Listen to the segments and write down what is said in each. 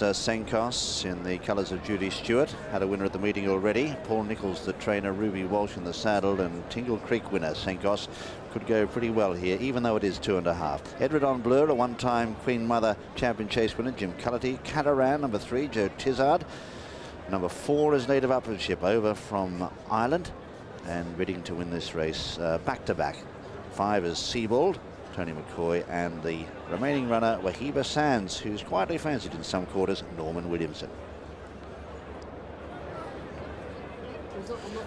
Senkos in the colours of Judy Stewart had a winner at the meeting already. Paul Nichols, the trainer, Ruby Walsh in the saddle, and Tingle Creek winner. Senkos could go pretty well here, even though it is 2.5. Edward on Blur, a one-time Queen Mother Champion Chase winner, Jim Cullity. Cataran, number 3, Joe Tizard. Number 4 is Native Upmanship, over from Ireland, and ready to win this race back-to-back. 5 is Seabold, Tony McCoy, and the remaining runner, Wahiba Sands, who's quietly fancied in some quarters, Norman Williamson.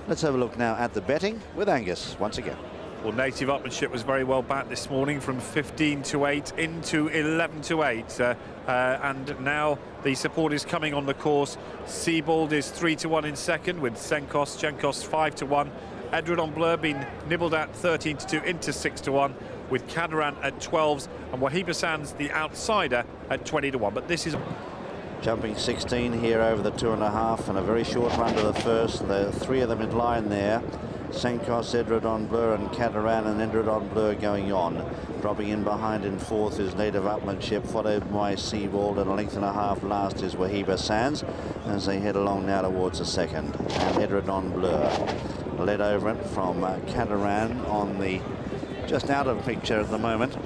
Let's have a look now at the betting with Angus once again. Well, Native Upmanship was very well backed this morning, from 15 to 8 into 11 to 8. And now the support is coming on the course. Seabold is 3 to 1 in second, with Jenkos 5 to 1. Edward on Blur being nibbled at 13 to 2 into 6 to 1. With Cadaran at 12s and Wahiba Sands, the outsider, at 20 to 1. But this is jumping 16 here over the 2.5, and a very short run to the first. The 3 of them in line there. Senkos, Edward on Blur, and Cadaran, and Edward on Blur going on. Dropping in behind in fourth is Native Upmanship, followed by Seabold, and a length and a half last is Wahiba Sands as they head along now towards the second. And Edward on Blur led over it from Cadaran on the just out of picture at the moment.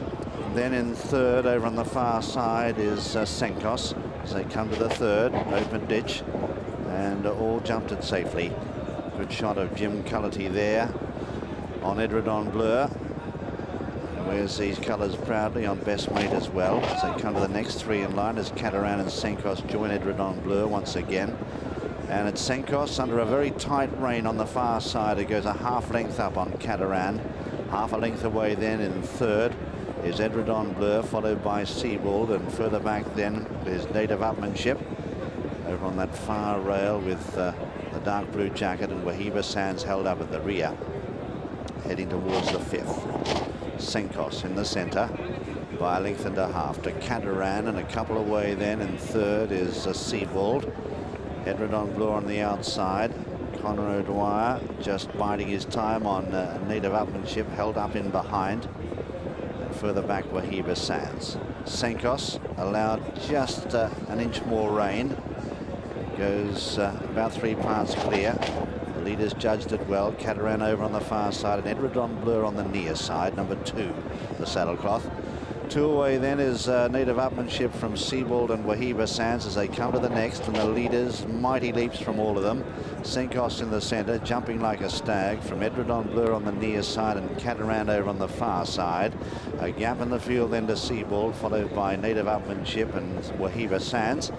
Then in third over on the far side is Senkos as they come to the third open ditch, and all jumped it safely. Good shot of Jim Cullity there on Edward on Blur. Wears these colours proudly on best mate as well as they come to the next 3 in line as Cadaran and Senkos join Edward on Blur once again. And it's Senkos under a very tight rein on the far side. It goes a half length up on Cadaran. Half a length away then in third is Edward on Blur, followed by Seabold, and further back then is Native Upmanship over on that far rail with the dark blue jacket, and Wahiba Sands held up at the rear, heading towards the 5th. Senkos in the centre by a length and a half to Cadaran, and a couple away then in third is Seabold. Edward on Blur on the outside. Conor O'Dwyer just biding his time on Native Upmanship, held up in behind. And further back, Wahiba Sands. Senkos allowed just an inch more rein. Goes about 3 parts clear. The leaders judged it well. Cadaran over on the far side, and Edward on Blur on the near side, number 2, the saddlecloth. 2 away then is Native Upmanship from Seabold and Wahiba Sands as they come to the next, and the leaders, mighty leaps from all of them. Senkos in the centre, jumping like a stag from Edward on Blur on the near side and Cadaran over on the far side. A gap in the field then to Seabold, followed by Native Upmanship and Wahiba Sands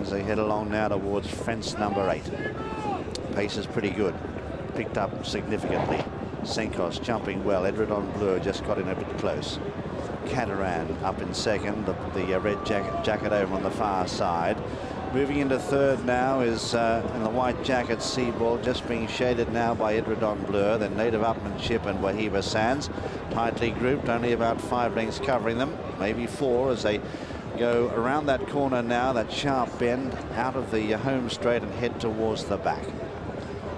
as they head along now towards fence number 8. Pace is pretty good, picked up significantly. Senkos jumping well. Edward on Blur just got in a bit close. Cadaran up in second, the red jacket over on the far side. Moving into third now is in the white jacket Seabold, just being shaded now by Edward on Blur, then Native Upmanship and Wahiba Sands, tightly grouped, only about 5 lengths covering them, maybe 4 as they go around that corner now, that sharp bend out of the home straight and head towards the back.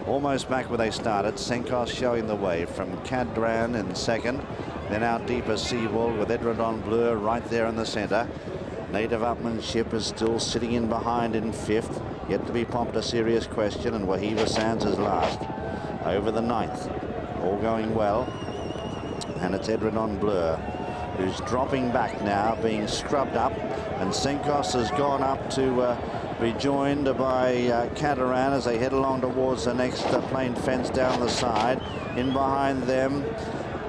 Almost back where they started. Senkos showing the way from Cadaran in second, then out deeper Seabold with Edward on Blur right there in the centre. Native Upmanship is still sitting in behind in 5th, yet to be popped a serious question, and Wahiba Sands is last. Over the 9th, all going well, and it's Edward on Blur who's dropping back now, being scrubbed up, and Senkos has gone up to be joined by Cadaran as they head along towards the next plain fence down the side. In behind them,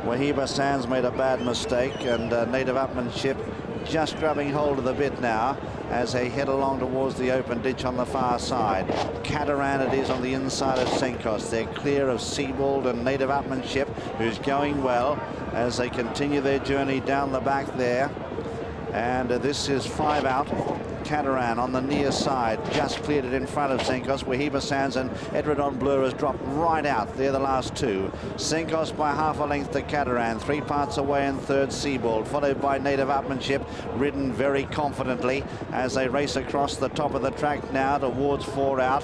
Wahiba Sands made a bad mistake, and Native Upmanship just grabbing hold of the bit now as they head along towards the open ditch on the far side. Cadaran it is on the inside of Senkos. They're clear of Seabold and Native Upmanship, who's going well as they continue their journey down the back there. And this is 5 out. Cadaran on the near side just cleared it in front of Senkos. Wahiba Sands and Edward on Blur has dropped right out. They're the last 2. Senkos by half a length to Cadaran. 3 parts away in third Seabold, followed by Native Upmanship, ridden very confidently as they race across the top of the track now towards 4 out.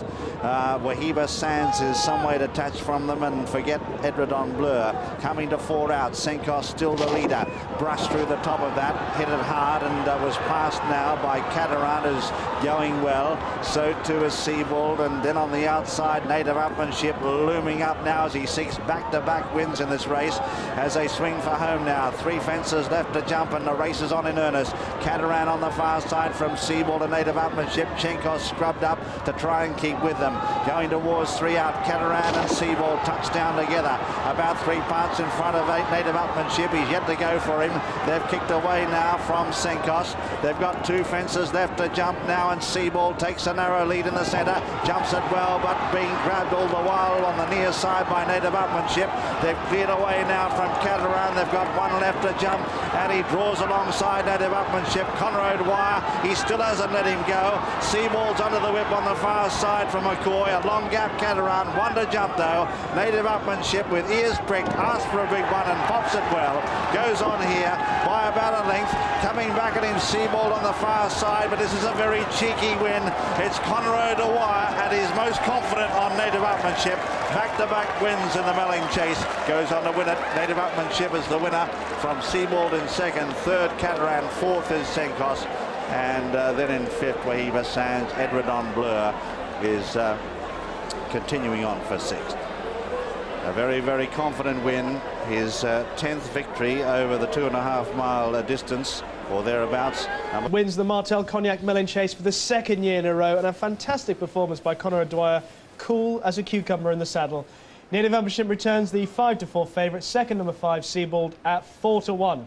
Wahiba Sands is some way detached from them, and forget Edward on Blur. Coming to 4 out. Senkos still the leader. Brushed through the top of that, hit it hard, and was passed now by Cadaran Cateran is going well. So too is Seabold. And then on the outside, Native Upmanship looming up now as he seeks back-to-back wins in this race as they swing for home now. 3 fences left to jump and the race is on in earnest. Cateran on the far side from Seabold and Native Upmanship. Chenkos scrubbed up to try and keep with them. Going towards 3 out. Cateran and Seabold touchdown together. About 3 parts in front of Native Upmanship. He's yet to go for him. They've kicked away now from Senkos. They've got 2 fences left to jump now, and Seabold takes a narrow lead in the centre. Jumps it well, but being grabbed all the while on the near side by Native Upmanship. They've cleared away now from Cateran. They've got 1 left to jump, and he draws alongside Native Upmanship. Conor O'Dwyer, he still hasn't let him go. Seabold's under the whip on the far side from McCoy. A long gap, Cateran, 1 to jump though. Native Upmanship with ears pricked, asks for a big one and pops it well. Goes on here by about a length. Coming back at him, Seabold on the far side, but this is a very cheeky win. It's Conor O'Dwyer at his most confident on Native Upmanship. Back-to-back wins in the Melling chase. Goes on to win it. Native Upmanship is the winner from Seabold in second, third Cateran, fourth is Senkos, and then in fifth Wahiba Sands. Edredon Bleu is continuing on for sixth. A very, very confident win. His 10th victory over the 2.5 mile distance or thereabouts. Wins the Martell Cognac Melling chase for the 2nd year in a row, and a fantastic performance by Conor O'Dwyer. Cool as a cucumber in the saddle. Native Upmanship returns the 5-4 favourite. Second, number 5 Seabold at 4-1.